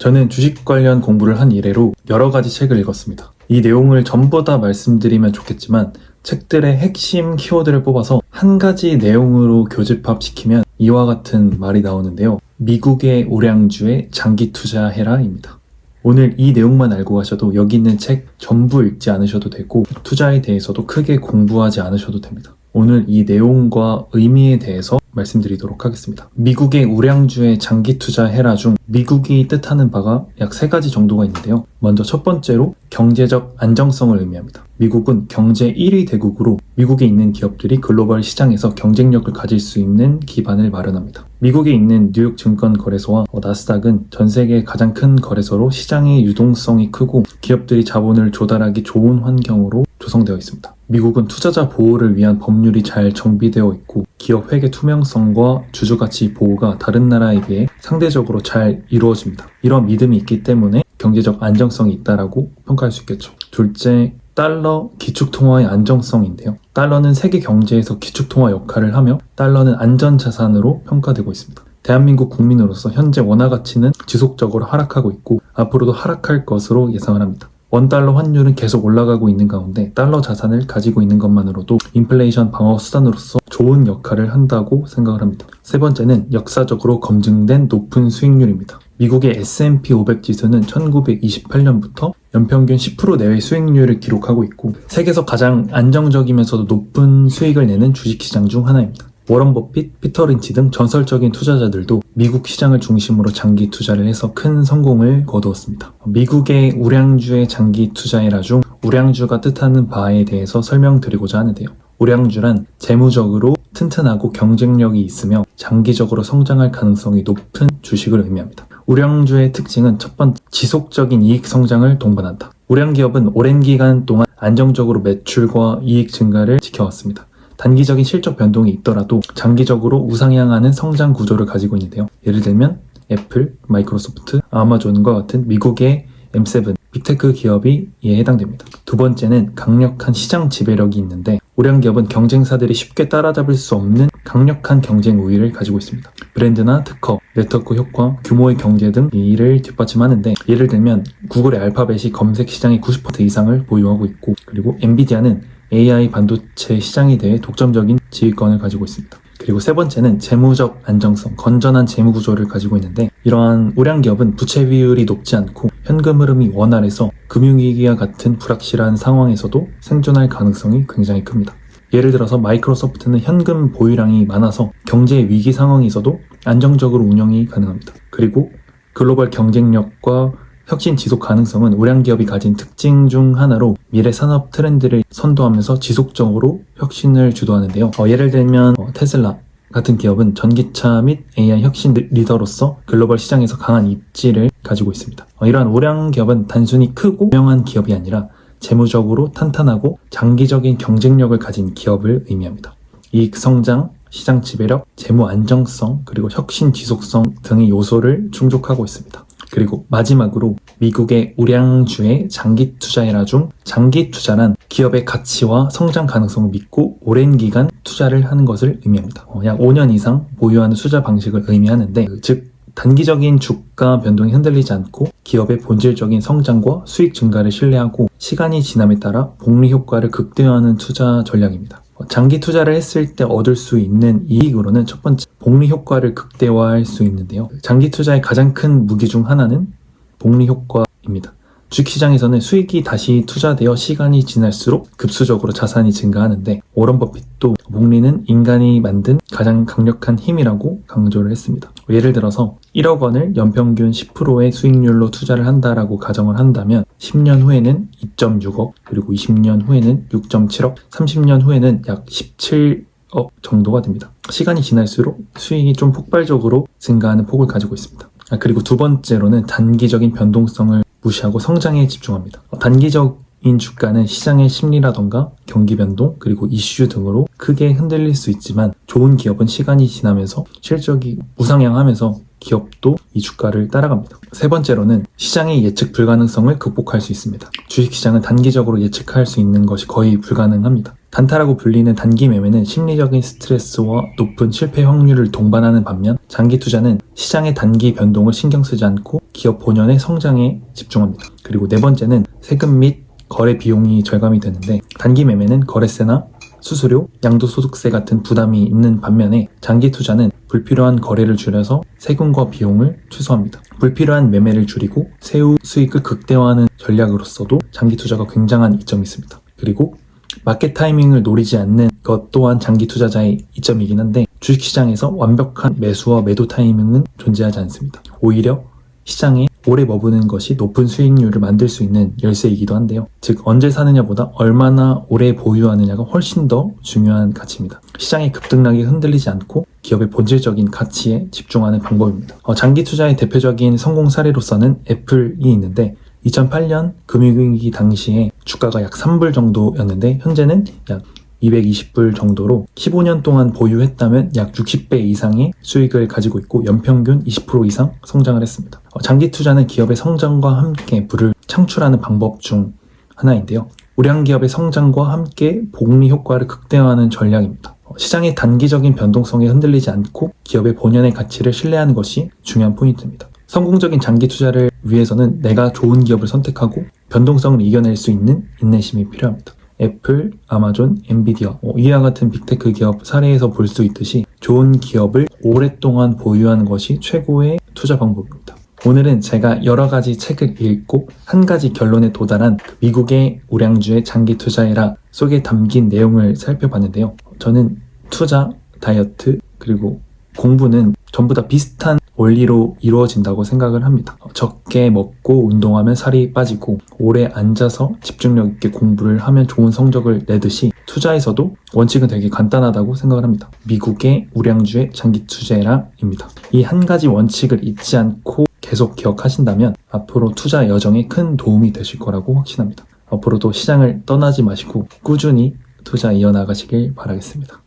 저는 주식 관련 공부를 한 이래로 여러 가지 책을 읽었습니다. 이 내용을 전부 다 말씀드리면 좋겠지만 책들의 핵심 키워드를 뽑아서 한 가지 내용으로 교집합시키면 이와 같은 말이 나오는데요. 미국의 우량주에 장기 투자해라입니다. 오늘 이 내용만 알고 가셔도 여기 있는 책 전부 읽지 않으셔도 되고 투자에 대해서도 크게 공부하지 않으셔도 됩니다. 오늘 이 내용과 의미에 대해서 말씀드리도록 하겠습니다. 미국의 우량주에 장기 투자해라 중 미국이 뜻하는 바가 약 3가지 정도가 있는데요. 먼저 첫 번째로 경제적 안정성을 의미합니다. 미국은 경제 1위 대국으로 미국에 있는 기업들이 글로벌 시장에서 경쟁력을 가질 수 있는 기반을 마련합니다. 미국에 있는 뉴욕 증권거래소와 나스닥은 전 세계 가장 큰 거래소로 시장의 유동성이 크고 기업들이 자본을 조달하기 좋은 환경으로 조성되어 있습니다. 미국은 투자자 보호를 위한 법률이 잘 정비되어 있고 기업 회계 투명성과 주주가치 보호가 다른 나라에 비해 상대적으로 잘 이루어집니다. 이런 믿음이 있기 때문에 경제적 안정성이 있다라고 평가할 수 있겠죠. 둘째, 달러 기축통화의 안정성인데요. 달러는 세계 경제에서 기축통화 역할을 하며 달러는 안전자산으로 평가되고 있습니다. 대한민국 국민으로서 현재 원화 가치는 지속적으로 하락하고 있고 앞으로도 하락할 것으로 예상을 합니다. 원달러 환율은 계속 올라가고 있는 가운데 달러 자산을 가지고 있는 것만으로도 인플레이션 방어 수단으로서 좋은 역할을 한다고 생각을 합니다. 세 번째는 역사적으로 검증된 높은 수익률입니다. 미국의 S&P 500 지수는 1928년부터 연평균 10% 내외 수익률을 기록하고 있고 세계에서 가장 안정적이면서도 높은 수익을 내는 주식시장 중 하나입니다. 워런 버핏, 피터 린치 등 전설적인 투자자들도 미국 시장을 중심으로 장기 투자를 해서 큰 성공을 거두었습니다. 미국의 우량주의 장기 투자해라 중 우량주가 뜻하는 바에 대해서 설명드리고자 하는데요. 우량주란 재무적으로 튼튼하고 경쟁력이 있으며 장기적으로 성장할 가능성이 높은 주식을 의미합니다. 우량주의 특징은 첫 번째, 지속적인 이익 성장을 동반한다. 우량기업은 오랜 기간 동안 안정적으로 매출과 이익 증가를 지켜왔습니다. 단기적인 실적 변동이 있더라도 장기적으로 우상향하는 성장 구조를 가지고 있는데요. 예를 들면 애플, 마이크로소프트, 아마존과 같은 미국의 M7, 빅테크 기업이 이에 해당됩니다. 두 번째는 강력한 시장 지배력이 있는데 우량기업은 경쟁사들이 쉽게 따라잡을 수 없는 강력한 경쟁 우위를 가지고 있습니다. 브랜드나 특허, 네트워크 효과, 규모의 경제 등 이를 뒷받침하는데 예를 들면 구글의 알파벳이 검색 시장의 90% 이상을 보유하고 있고 그리고 엔비디아는 AI 반도체 시장에 대해 독점적인 지휘권을 가지고 있습니다. 그리고 세 번째는 재무적 안정성, 건전한 재무 구조를 가지고 있는데 이러한 우량기업은 부채 비율이 높지 않고 현금 흐름이 원활해서 금융위기와 같은 불확실한 상황에서도 생존할 가능성이 굉장히 큽니다. 예를 들어서 마이크로소프트는 현금 보유량이 많아서 경제 위기 상황에서도 안정적으로 운영이 가능합니다. 그리고 글로벌 경쟁력과 혁신 지속 가능성은 우량기업이 가진 특징 중 하나로 미래 산업 트렌드를 선도하면서 지속적으로 혁신을 주도하는데요. 예를 들면 테슬라 같은 기업은 전기차 및 AI 혁신 리더로서 글로벌 시장에서 강한 입지를 가지고 있습니다. 이러한 우량기업은 단순히 크고 유명한 기업이 아니라 재무적으로 탄탄하고 장기적인 경쟁력을 가진 기업을 의미합니다. 이익 성장, 시장 지배력, 재무 안정성, 그리고 혁신 지속성 등의 요소를 충족하고 있습니다. 그리고 마지막으로 미국의 우량주에 장기 투자해라 중 장기 투자란 기업의 가치와 성장 가능성을 믿고 오랜 기간 투자를 하는 것을 의미합니다. 약 5년 이상 보유하는 투자 방식을 의미하는데 즉 단기적인 주가 변동이 흔들리지 않고 기업의 본질적인 성장과 수익 증가를 신뢰하고 시간이 지남에 따라 복리 효과를 극대화하는 투자 전략입니다. 장기 투자를 했을 때 얻을 수 있는 이익으로는 첫 번째, 복리 효과를 극대화할 수 있는데요. 장기 투자의 가장 큰 무기 중 하나는 복리 효과입니다. 주식시장에서는 수익이 다시 투자되어 시간이 지날수록 급수적으로 자산이 증가하는데 워런 버핏도 복리는 인간이 만든 가장 강력한 힘이라고 강조를 했습니다. 예를 들어서 1억 원을 연평균 10%의 수익률로 투자를 한다라고 가정을 한다면 10년 후에는 2.6억, 그리고 20년 후에는 6.7억, 30년 후에는 약 17억 정도가 됩니다. 시간이 지날수록 수익이 좀 폭발적으로 증가하는 폭을 가지고 있습니다. 그리고 두 번째로는 단기적인 변동성을 무시하고 성장에 집중합니다. 단기적인 주가는 시장의 심리라던가 경기 변동 그리고 이슈 등으로 크게 흔들릴 수 있지만 좋은 기업은 시간이 지나면서 실적이 우상향하면서 기업도 이 주가를 따라갑니다. 세 번째로는 시장의 예측 불가능성을 극복할 수 있습니다. 주식시장은 단기적으로 예측할 수 있는 것이 거의 불가능합니다. 단타라고 불리는 단기 매매는 심리적인 스트레스와 높은 실패 확률을 동반하는 반면 장기 투자는 시장의 단기 변동을 신경 쓰지 않고 기업 본연의 성장에 집중합니다. 그리고 네 번째는 세금 및 거래 비용이 절감이 되는데, 단기 매매는 거래세나 수수료, 양도소득세 같은 부담이 있는 반면에 장기 투자는 불필요한 거래를 줄여서 세금과 비용을 최소화합니다. 불필요한 매매를 줄이고 세후 수익을 극대화하는 전략으로서도 장기 투자가 굉장한 이점이 있습니다. 그리고 마켓 타이밍을 노리지 않는 것 또한 장기 투자자의 이점이긴 한데, 주식시장에서 완벽한 매수와 매도 타이밍은 존재하지 않습니다. 오히려 시장에 오래 머무는 것이 높은 수익률을 만들 수 있는 열쇠이기도 한데요. 즉, 언제 사느냐보다 얼마나 오래 보유하느냐가 훨씬 더 중요한 가치입니다. 시장의 급등락이 흔들리지 않고 기업의 본질적인 가치에 집중하는 방법입니다. 장기 투자의 대표적인 성공 사례로서는 애플이 있는데, 2008년 금융위기 당시에 주가가 약 3불 정도였는데 현재는 약 220불 정도로 15년 동안 보유했다면 약 60배 이상의 수익을 가지고 있고 연평균 20% 이상 성장을 했습니다. 장기 투자는 기업의 성장과 함께 부를 창출하는 방법 중 하나인데요. 우량 기업의 성장과 함께 복리 효과를 극대화하는 전략입니다. 시장의 단기적인 변동성에 흔들리지 않고 기업의 본연의 가치를 신뢰하는 것이 중요한 포인트입니다. 성공적인 장기 투자를 위해서는 내가 좋은 기업을 선택하고 변동성을 이겨낼 수 있는 인내심이 필요합니다. 애플, 아마존, 엔비디아 이와 같은 빅테크 기업 사례에서 볼 수 있듯이 좋은 기업을 오랫동안 보유하는 것이 최고의 투자 방법입니다. 오늘은 제가 여러 가지 책을 읽고 한 가지 결론에 도달한 미국의 우량주의 장기 투자해라 속에 담긴 내용을 살펴봤는데요. 저는 투자, 다이어트, 그리고 공부는 전부 다 비슷한 원리로 이루어진다고 생각을 합니다. 적게 먹고 운동하면 살이 빠지고 오래 앉아서 집중력 있게 공부를 하면 좋은 성적을 내듯이 투자에서도 원칙은 되게 간단하다고 생각을 합니다. 미국의 우량주의 장기 투자해라입니다. 이 한 가지 원칙을 잊지 않고 계속 기억하신다면 앞으로 투자 여정에 큰 도움이 되실 거라고 확신합니다. 앞으로도 시장을 떠나지 마시고 꾸준히 투자 이어나가시길 바라겠습니다.